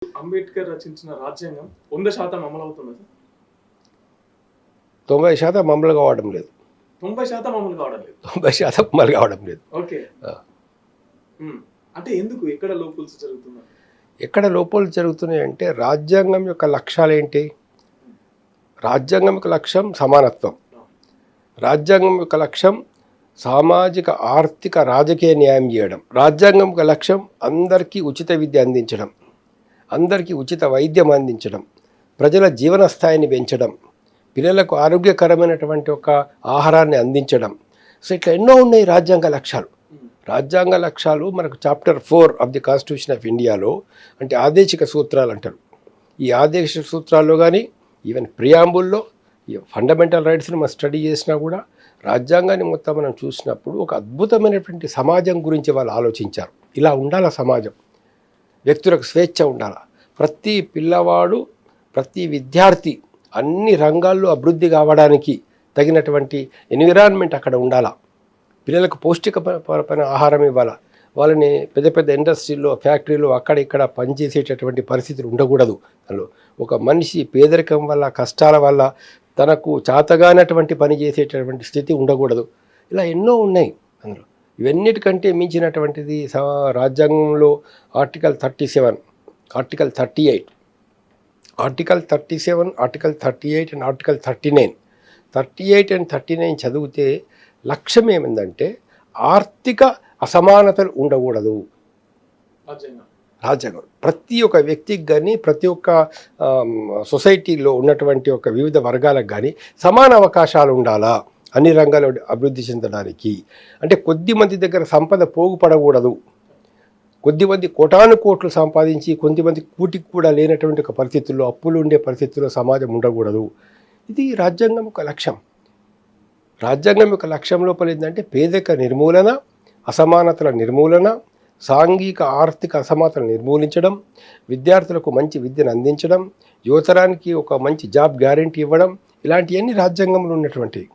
అంబేద్కర్ రచించిన రాజ్యాంగం 100% అమలవుతుందా సార్? 90% అమలు కావడం లేదు. 90% అమలు కావడం లేదు. 90% అమలు కావడం లేదు. ఓకే. అంటే ఎందుకు? ఎక్కడ లోపాలు జరుగుతున్నాయి? ఎక్కడ లోపాలు జరుగుతున్నాయంటే రాజ్యాంగం యొక్క లక్ష్యాలు ఏంటి? రాజ్యాంగం యొక్క లక్ష్యం సమానత్వం. రాజ్యాంగం యొక్క లక్ష్యం సామాజిక, ఆర్థిక, రాజకీయ న్యాయం చేయడం. రాజ్యాంగం యొక్క లక్ష్యం అందరికీ ఉచిత విద్య అందించడం, అందరికీ ఉచిత వైద్యం అందించడం, ప్రజల జీవన స్థాయిని పెంచడం, పిల్లలకు ఆరోగ్యకరమైనటువంటి ఒక ఆహారాన్ని అందించడం. సో ఇట్లా ఎన్నో ఉన్నాయి రాజ్యాంగ లక్ష్యాలు. రాజ్యాంగ లక్ష్యాలు మనకు chapter 4 of the constitution of ఇండియాలో అంటే ఆదేశిక సూత్రాలు అంటారు. ఈ ఆదేశిక సూత్రాల్లో కానీ ఈవెన్ ప్రియాంబుల్లో ఈ ఫండమెంటల్ రైట్స్ని మనం స్టడీ చేసినా కూడా రాజ్యాంగాన్ని మొత్తం మనం చూసినప్పుడు ఒక అద్భుతమైనటువంటి సమాజం గురించి వాళ్ళు ఆలోచించారు. ఇలా ఉండాల సమాజం, వ్యక్తులకు స్వేచ్ఛ ఉండాల, ప్రతి పిల్లవాడు, ప్రతి విద్యార్థి అన్ని రంగాల్లో అభివృద్ధి కావడానికి తగినటువంటి ఎన్విరాన్మెంట్ అక్కడ ఉండాలా, పిల్లలకు పౌష్టికమైన ఆహారం ఇవ్వాలా, వాళ్ళని పెద్ద పెద్ద ఇండస్ట్రీల్లో, ఫ్యాక్టరీలో అక్కడ ఇక్కడ పనిచేసేటటువంటి పరిస్థితులు ఉండకూడదు. అందులో ఒక మనిషి పేదరికం వల్ల, కష్టాల వల్ల తనకు చాతగానటువంటి పని చేసేటటువంటి స్థితి ఉండకూడదు. ఇలా ఎన్నో ఉన్నాయి అందులో. ఇవన్నిటికంటే మించినటువంటిది రాజ్యాంగంలో article 37, article 38, article 37, article 38 and article 39. 38 and 39 చదివితే లక్ష్యం ఏమిందంటే ఆర్థిక అసమానతలు ఉండకూడదు. రాజ్యాంగం ప్రతి ఒక్క వ్యక్తికి కానీ, ప్రతి ఒక్క సొసైటీలో ఉన్నటువంటి ఒక వివిధ వర్గాలకు కానీ సమాన అవకాశాలు ఉండాలా అన్ని రంగాల్లో అభివృద్ధి చెందడానికి. అంటే కొద్ది మంది దగ్గర సంపద పోగుపడకూడదు, కొద్దిమంది కోటాను కోట్లు సంపాదించి కొంతమంది కూటికి కూడా లేనటువంటి ఒక పరిస్థితుల్లో, అప్పులు ఉండే పరిస్థితుల్లో సమాజం ఉండకూడదు. ఇది రాజ్యాంగం యొక్క లక్ష్యం. రాజ్యాంగం యొక్క లక్ష్యం లోపల ఏంటంటే పేదరిక నిర్మూలన, అసమానతల నిర్మూలన, సాంఘిక ఆర్థిక అసమానతలు నిర్మూలించడం, విద్యార్థులకు మంచి విద్యను అందించడం, యువతరానికి ఒక మంచి జాబ్ గ్యారెంటీ ఇవ్వడం, ఇలాంటివన్నీ రాజ్యాంగంలో ఉన్నటువంటివి.